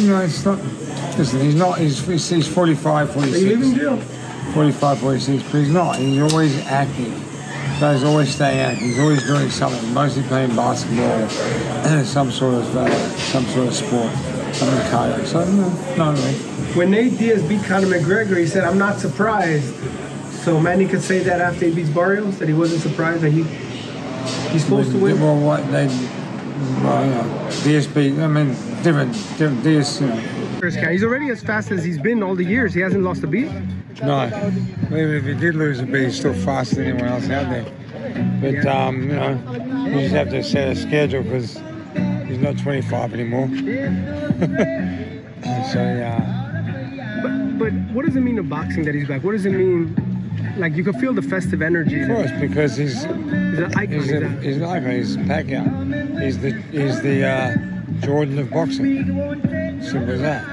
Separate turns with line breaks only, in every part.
know, it's not. Listen, he's not. He's 45, 46.
Are you leaving jail?
45, 46, but he's not. He's always active. He's always staying active. He's always doing something. Mostly playing basketball, some sort of sport, something cardio. So no, really.
When Nate Diaz beat Conor McGregor, he said, "I'm not surprised." So Manny could say that after he beats Barrios, that he wasn't surprised that he's supposed to win.
Well, what they, Diaz beat. I mean, different Diaz.
He's already as fast as he's been all the years. He hasn't lost a beat.
No, even if he did lose a beat, he's still faster than anyone else out there. But you just have to set a schedule because he's not 25 anymore. So yeah.
But what does it mean in boxing that he's back? What does it mean? Like, you can feel the festive energy.
Of course, because he's
an icon.
He's an icon. He's Pacquiao. He's the Jordan of boxing. Simple as that.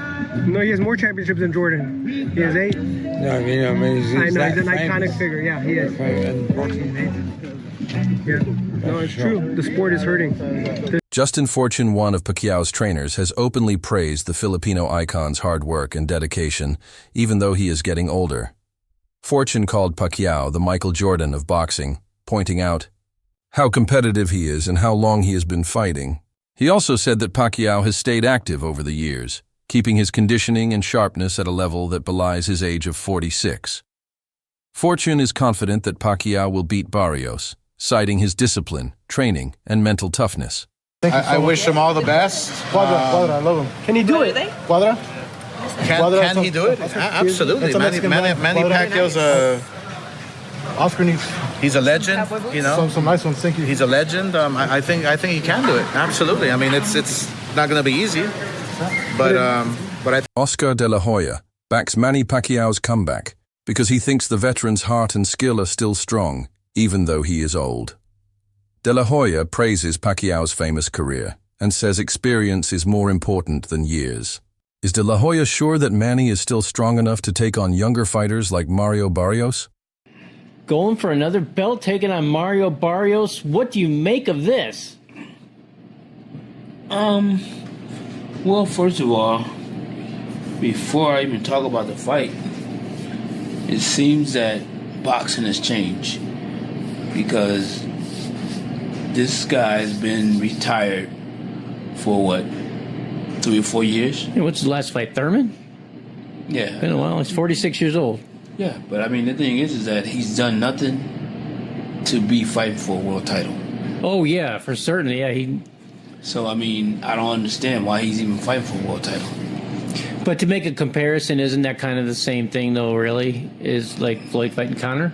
No, he has more championships than Jordan. He has 8.
No, he's
I know, he's an
famous.
iconic figure. Yeah, he is.
And boxing,
yeah. No, it's true. The sport is hurting.
Justin Fortune, one of Pacquiao's trainers, has openly praised the Filipino icon's hard work and dedication, even though he is getting older. Fortune called Pacquiao the Michael Jordan of boxing, pointing out how competitive he is and how long he has been fighting. He also said that Pacquiao has stayed active over the years, keeping his conditioning and sharpness at a level that belies his age of 46. Fortune is confident that Pacquiao will beat Barrios, citing his discipline, training, and mental toughness.
I wish him all the best.
Quadra, I love him. Can he do it?
Quadra?
Can he do it? Absolutely. Manny Pacquiao's
Oscar needs.
He's a legend. You know,
some nice ones. Thank you.
he's a legend. I think he can do it. Absolutely. I mean, it's not going to be easy, but I.
Oscar de la Hoya backs Manny Pacquiao's comeback because he thinks the veteran's heart and skill are still strong, even though he is old. De la Hoya praises Pacquiao's famous career and says experience is more important than years. Is De La Hoya sure that Manny is still strong enough to take on younger fighters like Mario Barrios?
Going for another belt, taking on Mario Barrios. What do you make of this?
Well, first of all, before I even talk about the fight, it seems that boxing has changed because this guy's been retired for what, 3 or 4 years?
Hey, what's his last fight, Thurman?
Yeah.
Been a while. He's 46 years old.
Yeah, but I mean, the thing is that he's done nothing to be fighting for a world title.
Oh, yeah, for certain. Yeah,
So, I mean, I don't understand why he's even fighting for a world title.
But to make a comparison, isn't that kind of the same thing, though, really? Is like Floyd fighting Conor?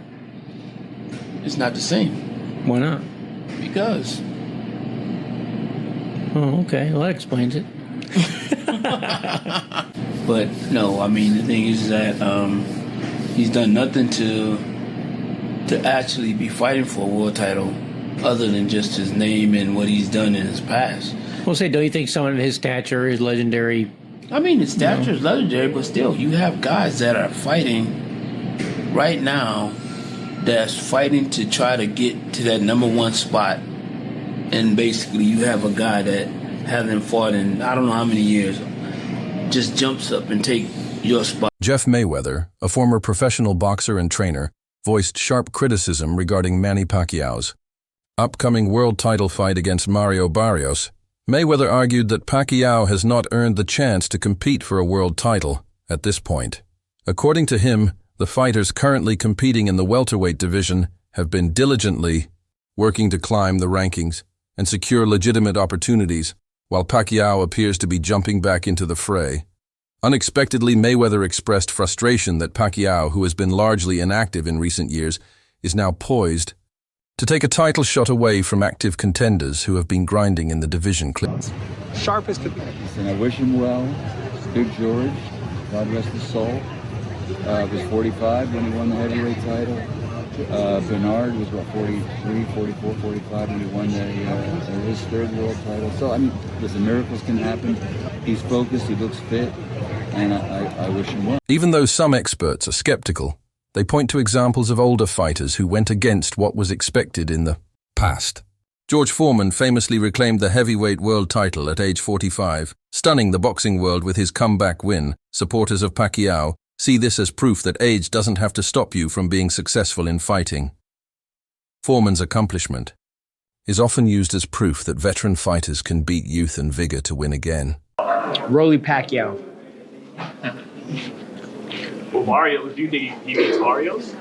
It's not the same.
Why not?
Because.
Oh, okay. Well, that explains it.
But, no, I mean, the thing is that he's done nothing to actually be fighting for a world title other than just his name and what he's done in his past.
Well, don't you think some of his stature is legendary?
I mean, his stature is legendary, but still, you have guys that are fighting right now that's fighting to try to get to that #1 spot. And basically, you have a guy that hasn't fought in I don't know how many years, just jumps up and take your spot.
Jeff Mayweather, a former professional boxer and trainer, voiced sharp criticism regarding Manny Pacquiao's upcoming world title fight against Mario Barrios. Mayweather argued that Pacquiao has not earned the chance to compete for a world title at this point. According to him, the fighters currently competing in the welterweight division have been diligently working to climb the rankings and secure legitimate opportunities, while Pacquiao appears to be jumping back into the fray. Unexpectedly, Mayweather expressed frustration that Pacquiao, who has been largely inactive in recent years, is now poised to take a title shot away from active contenders who have been grinding in the division.
Sharpest.
And I wish him well. Big George, God rest his soul, was 45 when he won the heavyweight title. Bernard was about 43, 44, 45 when he won his third world title. So, I mean, listen, miracles can happen. He's focused, he looks fit, and I wish him well.
Even though some experts are skeptical, they point to examples of older fighters who went against what was expected in the past. George Foreman famously reclaimed the heavyweight world title at age 45, stunning the boxing world with his comeback win. Supporters of Pacquiao see this as proof that age doesn't have to stop you from being successful in fighting. Foreman's accomplishment is often used as proof that veteran fighters can beat youth and vigor to win again.
Rolly Pacquiao.
Well, Barrios, do you think he beats Barrios?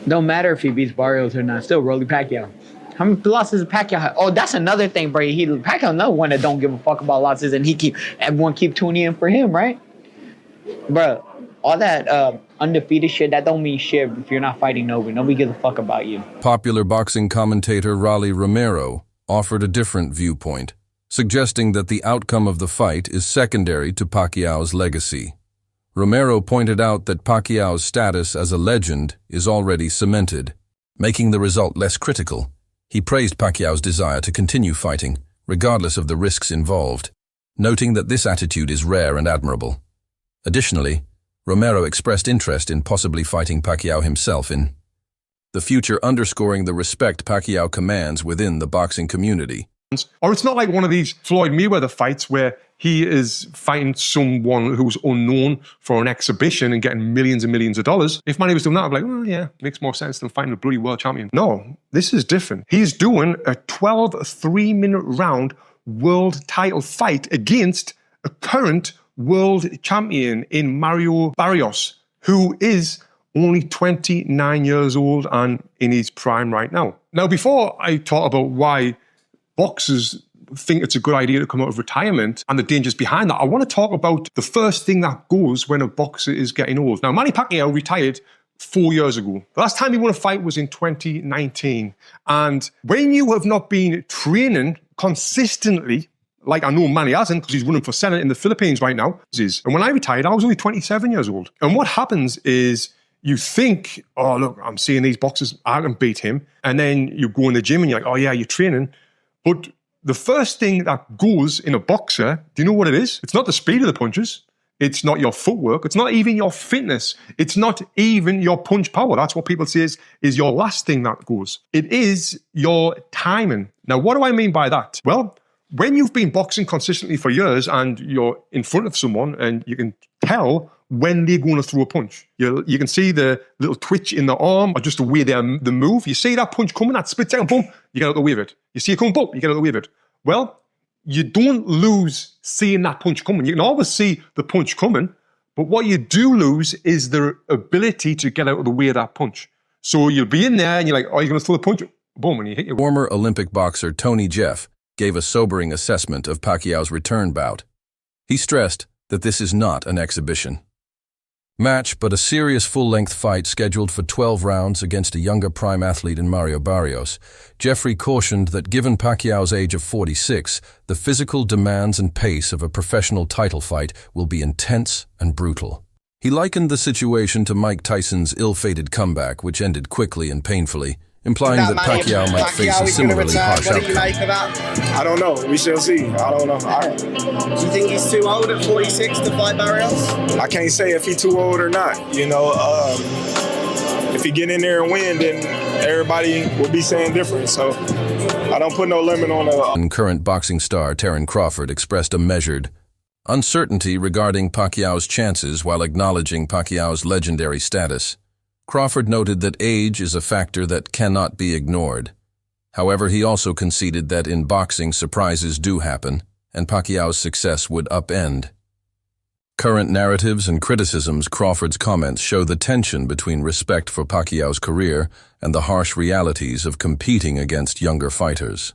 Don't matter if he beats Barrios or not. Still Rolly Pacquiao. How many losses does Pacquiao have? Oh, that's another thing, bro. Pacquiao another one that don't give a fuck about losses, and everyone keep tuning in for him, right? Bro, all that undefeated shit, that don't mean shit if you're not fighting nobody. Nobody gives a fuck about you.
Popular boxing commentator Raleigh Romero offered a different viewpoint, suggesting that the outcome of the fight is secondary to Pacquiao's legacy. Romero pointed out that Pacquiao's status as a legend is already cemented, making the result less critical. He praised Pacquiao's desire to continue fighting, regardless of the risks involved, noting that this attitude is rare and admirable. Additionally, Romero expressed interest in possibly fighting Pacquiao himself in the future, underscoring the respect Pacquiao commands within the boxing community.
Or it's not like one of these Floyd Mayweather fights where he is fighting someone who's unknown for an exhibition and getting millions and millions of dollars. If Manny was doing that, I'd be like, oh yeah, makes more sense than fighting a bloody world champion. No, this is different. He's doing a 12 3-minute round world title fight against a current world champion in Mario Barrios, who is only 29 years old and in his prime right now. Now, before I talk about why boxers think it's a good idea to come out of retirement and the dangers behind that, I want to talk about the first thing that goes when a boxer is getting old. Now, Manny Pacquiao retired 4 years ago. The last time he won a fight was in 2019. And when you have not been training consistently, like I know Manny hasn't, because he's running for Senate in the Philippines right now, and when I retired, I was only 27 years old. And what happens is you think, oh, look, I'm seeing these boxers, I can beat him. And then you go in the gym and you're like, oh yeah, you're training. But the first thing that goes in a boxer, do you know what it is? It's not the speed of the punches. It's not your footwork. It's not even your fitness. It's not even your punch power. That's what people say is your last thing that goes. It is your timing. Now, what do I mean by that? Well, when you've been boxing consistently for years and you're in front of someone and you can tell when they're going to throw a punch. You can see the little twitch in the arm or just the way they move. You see that punch coming, that split second, boom, you get out of the way of it. You see it coming, boom, you get out of the way of it. Well, you don't lose seeing that punch coming. You can always see the punch coming, but what you do lose is the ability to get out of the way of that punch. So you'll be in there and you're like, oh, you're going to throw the punch, boom, and you hit your...
Former Olympic boxer Tony Jeff gave a sobering assessment of Pacquiao's return bout. He stressed that this is not an exhibition match, but a serious full-length fight scheduled for 12 rounds against a younger prime athlete in Mario Barrios. Jeffrey cautioned that given Pacquiao's age of 46, the physical demands and pace of a professional title fight will be intense and brutal. He likened the situation to Mike Tyson's ill-fated comeback, which ended quickly and painfully, implying that Pacquiao might face a similarly harsh outcome.
I don't know. We shall see. I don't know.
Do you think he's too old at 46 to fight Barrios?
I can't say if he's too old or not. You know, if he get in there and win, then everybody will be saying different. So I don't put no limit on it.
Current boxing star Terence Crawford expressed a measured uncertainty regarding Pacquiao's chances while acknowledging Pacquiao's legendary status. Crawford noted that age is a factor that cannot be ignored. However, he also conceded that in boxing surprises do happen, and Pacquiao's success would upend current narratives and criticisms. Crawford's comments show the tension between respect for Pacquiao's career and the harsh realities of competing against younger fighters.